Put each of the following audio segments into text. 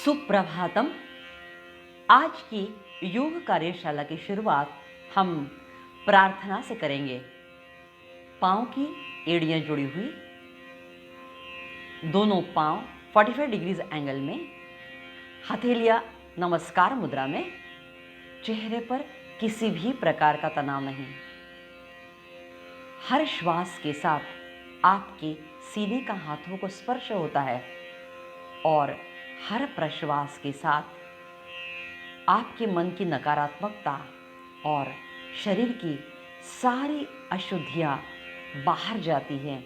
सुप्रभातम। आज की योग कार्यशाला की शुरुआत हम प्रार्थना से करेंगे। पाँव की एड़ियां जुड़ी हुई, दोनों पाँव 45 डिग्रीज एंगल में, हथेलियां नमस्कार मुद्रा में, चेहरे पर किसी भी प्रकार का तनाव नहीं। हर श्वास के साथ आपके सीने का हाथों को स्पर्श होता है और हर प्रश्वास के साथ आपके मन की नकारात्मकता और शरीर की सारी अशुद्धियां बाहर जाती हैं।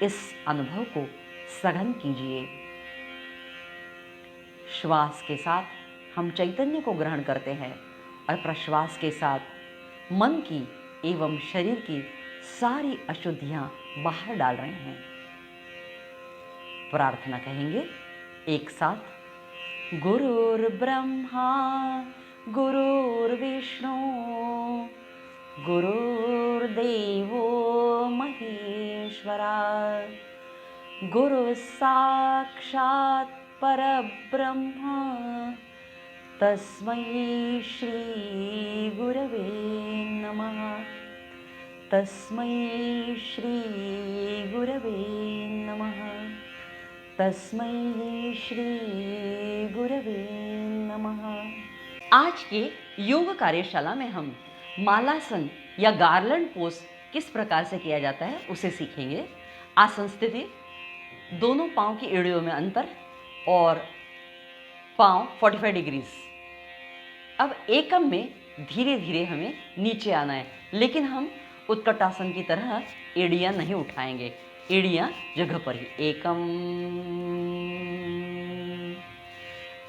इस अनुभव को सघन कीजिए। श्वास के साथ हम चैतन्य को ग्रहण करते हैं और प्रश्वास के साथ मन की एवं शरीर की सारी अशुद्धियां बाहर डाल रहे हैं। प्रार्थना कहेंगे एक साथ। गुरुर्ब्रह्मा गुरुर्विष्णु गुरुर्देवो महेश्वरा, गुरु साक्षात् परब्रह्म तस्मै श्री गुरवे नमः। तस्मै श्री गुरवे नमः। तस्मै श्री गुरवे नमः। आज के योग कार्यशाला में हम मालासन या गार्लैंड पोज किस प्रकार से किया जाता है उसे सीखेंगे। आसन स्थिति, दोनों पाँव की एड़ियों में अंतर और पाँव 45 डिग्रीज। अब एकम में धीरे धीरे हमें नीचे आना है, लेकिन हम उत्कटासन की तरह एड़ियां नहीं उठाएंगे। एड़ियां जगह पर ही। एकम।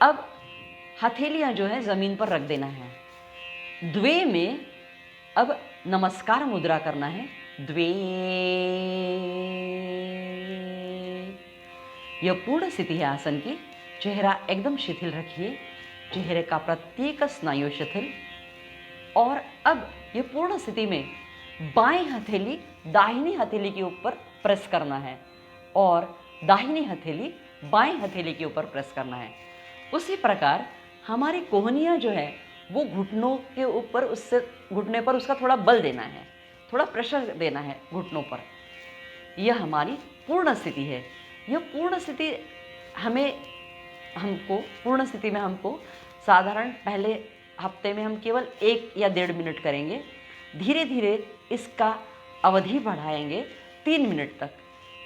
अब हथेलियां जो है जमीन पर रख देना है। द्वे में अब नमस्कार मुद्रा करना है। द्वे। यह पूर्ण स्थिति है आसन की। चेहरा एकदम शिथिल रखिए, चेहरे का प्रत्येक स्नायु शिथिल। और अब यह पूर्ण स्थिति में बाएं हथेली दाहिनी हथेली के ऊपर प्रेस करना है और दाहिनी हथेली बाएं हथेली के ऊपर प्रेस करना है। उसी प्रकार हमारी कोहनियां जो है वो घुटनों के ऊपर, उससे घुटने पर उसका थोड़ा बल देना है, थोड़ा प्रेशर देना है घुटनों पर। यह हमारी पूर्ण स्थिति है। यह पूर्ण स्थिति पूर्ण स्थिति में हमको साधारण पहले हफ्ते में हम केवल 1 या 1.5 मिनट करेंगे। धीरे धीरे इसका अवधि बढ़ाएंगे 3 मिनट तक।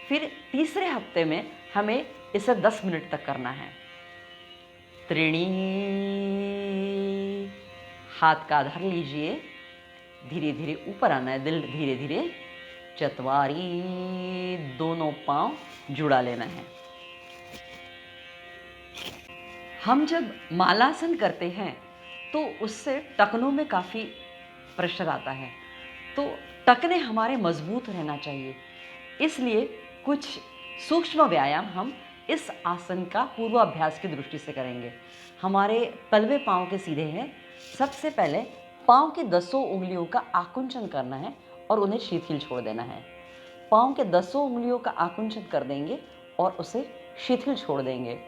फिर तीसरे हफ्ते में हमें इसे 10 मिनट तक करना है। त्रीणी। हाथ का आधार लीजिए, धीरे धीरे ऊपर आना है, दिल धीरे धीरे। चत्वारी। दोनों पांव जुड़ा लेना है। हम जब मालासन करते हैं तो उससे टखनों में काफ़ी प्रेशर आता है, तो टखने हमारे मजबूत रहना चाहिए। इसलिए कुछ सूक्ष्म व्यायाम हम इस आसन का पूर्वाभ्यास की दृष्टि से करेंगे। हमारे तलवे पाँव के सीधे हैं। सबसे पहले पाँव की 10 उंगलियों का आकुंचन करना है और उन्हें शिथिल छोड़ देना है। पाँव के 10 उंगलियों का आकुंचन कर देंगे और उसे शिथिल छोड़ देंगे।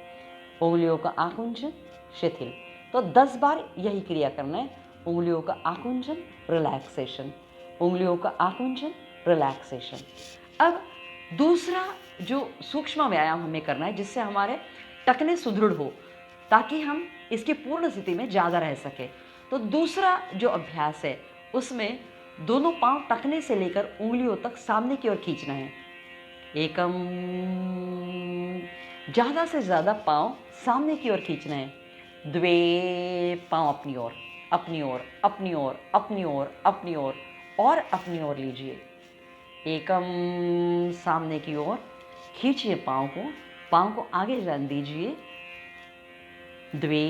उंगलियों का आकुंचन, शिथिल। तो 10 बार यही क्रिया करना है। उंगलियों का आकुंचन, रिलैक्सेशन। उंगलियों का आकुंचन, रिलैक्सेशन। अब दूसरा जो सूक्ष्म व्यायाम हमें करना है जिससे हमारे टखने सुदृढ़ हो, ताकि हम इसकी पूर्ण स्थिति में ज़्यादा रह सके। तो दूसरा जो अभ्यास है उसमें दोनों पांव टखने से लेकर उंगलियों तक सामने की ओर खींचना है। एकम। ज़्यादा से ज़्यादा पांव सामने की ओर खींचना है। द्वे। पांव अपनी ओर, अपनी ओर, अपनी ओर, अपनी ओर, अपनी ओर और अपनी ओर लीजिए। एकम। सामने की ओर खींचिए पांव को आगे जाने दीजिए। द्वे।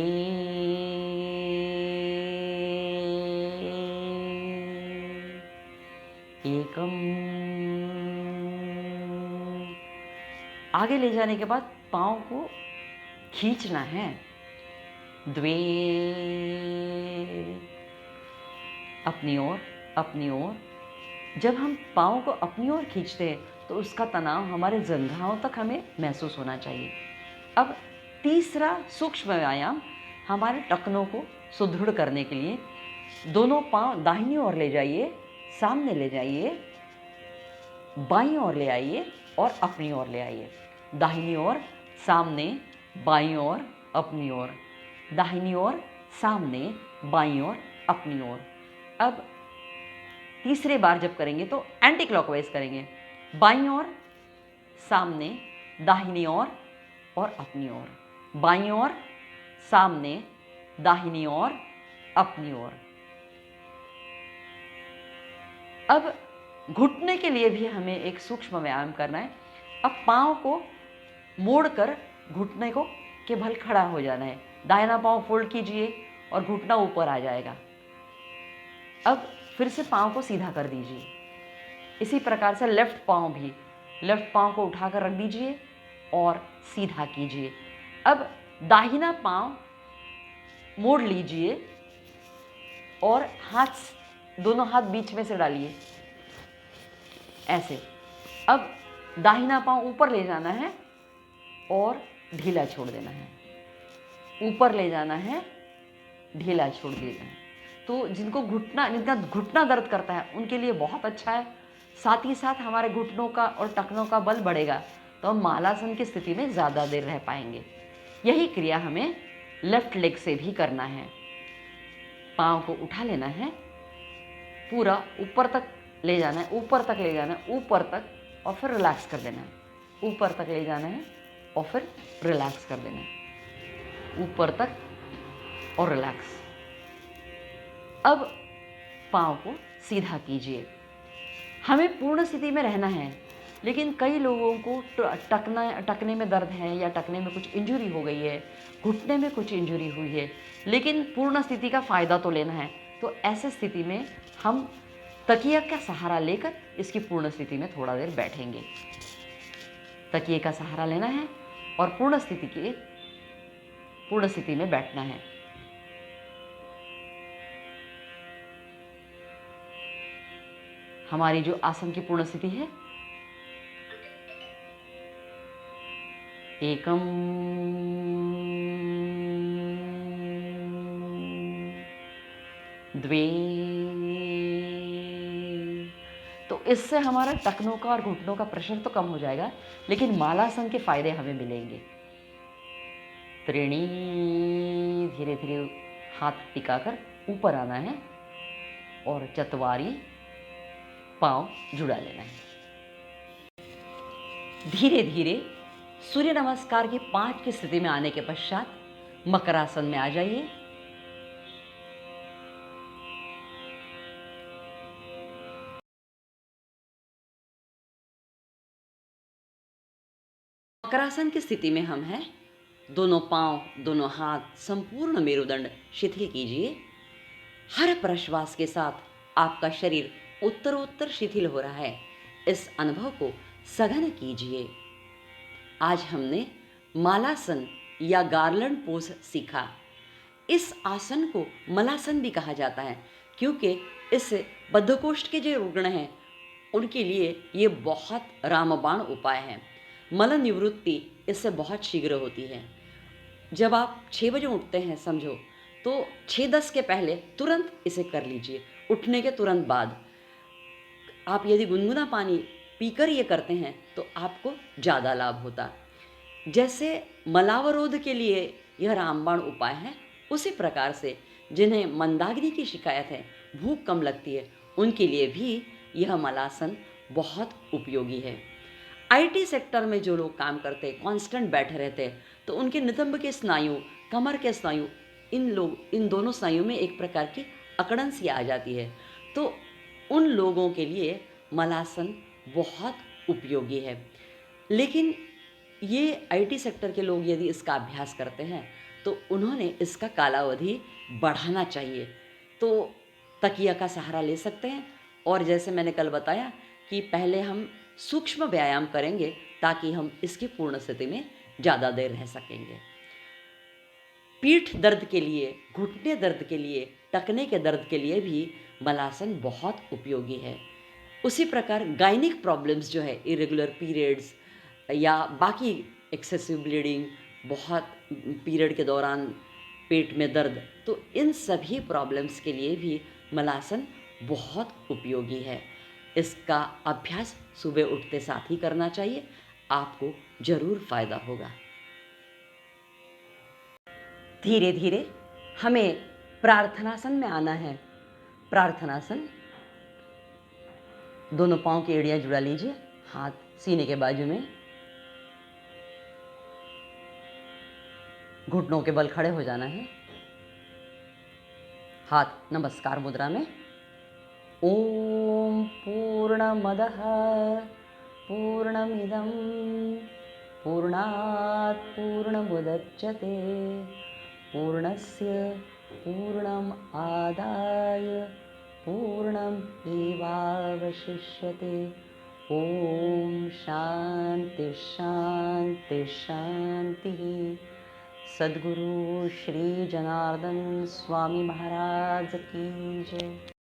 एकम। आगे ले जाने के बाद पांव को खींचना है। द्वे। अपनी ओर, अपनी ओर। जब हम पाँव को अपनी ओर खींचते हैं तो उसका तनाव हमारे जंघाओं तक हमें महसूस होना चाहिए। अब तीसरा सूक्ष्म व्यायाम हमारे टखनों को सुदृढ़ करने के लिए, दोनों पांव दाहिनी ओर ले जाइए, सामने ले जाइए, बाईं ओर ले आइए और अपनी ओर ले आइए। दाहिनी ओर, सामने, बाईं ओर, अपनी ओर, दाहिनी ओर, सामने, बाईं ओर, अपनी ओर। अब तीसरे बार जब करेंगे तो एंटी क्लॉकवाइज करेंगे, बाईं ओर, सामने, दाहिनी ओर और अपनी ओर, बाईं ओर, सामने, दाहिनी ओर, अपनी ओर। अब घुटने के लिए भी हमें एक सूक्ष्म व्यायाम करना है। अब पाँव को मोड़कर घुटने को के बल खड़ा हो जाना है। दाहिना पाँव फोल्ड कीजिए और घुटना ऊपर आ जाएगा। अब फिर से पाँव को सीधा कर दीजिए। इसी प्रकार से लेफ्ट पाँव को उठाकर रख दीजिए और सीधा कीजिए। अब दाहिना पाँव मोड़ लीजिए और दोनों हाथ बीच में से डालिए, ऐसे। अब दाहिना पाँव ऊपर ले जाना है और ढीला छोड़ देना है, ऊपर ले जाना है, ढीला छोड़ देना है। तो जिनका घुटना दर्द करता है उनके लिए बहुत अच्छा है। साथ ही साथ हमारे घुटनों का और टखनों का बल बढ़ेगा तो हम मालासन की स्थिति में ज़्यादा देर रह पाएंगे। यही क्रिया हमें लेफ्ट लेग से भी करना है। पाँव को उठा लेना है, पूरा ऊपर तक ले जाना है, ऊपर तक ले जाना है, ऊपर तक, और फिर रिलैक्स कर देना है। ऊपर तक ले जाना है और फिर रिलैक्स कर देना है, ऊपर तक और रिलैक्स। अब पाँव को सीधा कीजिए। हमें पूर्ण स्थिति में रहना है, लेकिन कई लोगों को टखने में दर्द है या टखने में कुछ इंजरी हो गई है, घुटने में कुछ इंजरी हुई है, लेकिन पूर्ण स्थिति का फ़ायदा तो लेना है। तो ऐसे स्थिति में हम तकिया का सहारा लेकर इसकी पूर्ण स्थिति में थोड़ा देर बैठेंगे। तकिए का सहारा लेना है और पूर्ण स्थिति में बैठना है। हमारी जो आसन की पूर्ण स्थिति है, एकम, द्वे। तो इससे हमारा टखनों का और घुटनों का प्रेशर तो कम हो जाएगा, लेकिन मालासन के फायदे हमें मिलेंगे। त्रीणी, धीरे धीरे हाथ टिकाकर ऊपर आना है और चतवारी, पांव जुड़ा लेना है। धीरे धीरे सूर्य नमस्कार की 5 की स्थिति में आने के पश्चात मकरासन में आ जाइए। मकरासन की स्थिति में हम हैं। दोनों पांव, दोनों हाथ, संपूर्ण मेरुदंड शिथिल कीजिए। हर प्रश्वास के साथ आपका शरीर उत्तरोत्तर शिथिल हो रहा है। इस अनुभव को सघन कीजिए। आज हमने मालासन या गार्लैंड पोज सीखा। इस आसन को मलासन भी कहा जाता है, क्योंकि इससे बद्धकोष्ठ के जो रुग्ण हैं उनके लिए ये बहुत रामबाण उपाय है। मल निवृत्ति इससे बहुत शीघ्र होती है। जब आप 6 बजे उठते हैं समझो, तो 6:10 के पहले तुरंत इसे कर लीजिए। उठने के तुरंत बाद आप यदि गुनगुना पानी पीकर ये करते हैं तो आपको ज़्यादा लाभ होता। जैसे मलावरोध के लिए यह रामबाण उपाय है, उसी प्रकार से जिन्हें मंदाग्नि की शिकायत है, भूख कम लगती है, उनके लिए भी यह मलासन बहुत उपयोगी है। आईटी सेक्टर में जो लोग काम करते हैं, कांस्टेंट बैठे रहते हैं, तो उनके नितंब के स्नायु, कमर के स्नायु, इन दोनों स्नायु में एक प्रकार की अकड़न सी आ जाती है। तो उन लोगों के लिए मलासन बहुत उपयोगी है। लेकिन ये आईटी सेक्टर के लोग यदि इसका अभ्यास करते हैं तो उन्होंने इसका कालावधि बढ़ाना चाहिए। तो तकिया का सहारा ले सकते हैं, और जैसे मैंने कल बताया कि पहले हम सूक्ष्म व्यायाम करेंगे ताकि हम इसकी पूर्ण स्थिति में ज़्यादा देर रह सकेंगे। पीठ दर्द के लिए, घुटने दर्द के लिए, टखने के दर्द के लिए भी मलासन बहुत उपयोगी है। उसी प्रकार गायनिक प्रॉब्लम्स जो है, इरेगुलर पीरियड्स या बाकी एक्सेसिव ब्लीडिंग, बहुत पीरियड के दौरान पेट में दर्द, तो इन सभी प्रॉब्लम्स के लिए भी मलासन बहुत उपयोगी है। इसका अभ्यास सुबह उठते साथ ही करना चाहिए, आपको ज़रूर फ़ायदा होगा। धीरे धीरे हमें प्रार्थनासन में आना है। प्रार्थनासन, दोनों पाँव की एड़ियाँ जुड़ा लीजिए, हाथ सीने के बाजू में, घुटनों के बल खड़े हो जाना है, हाथ नमस्कार मुद्रा में। ओम पूर्णमदः पूर्णमिदं पूर्णात् पूर्णमुदच्यते पूर्णस्य पूर्णम् आदाय पूर्णम् एवावशिष्यते। ओम शांति शांति शांति। सद्गुरु श्री जनार्दन स्वामी महाराज की जय।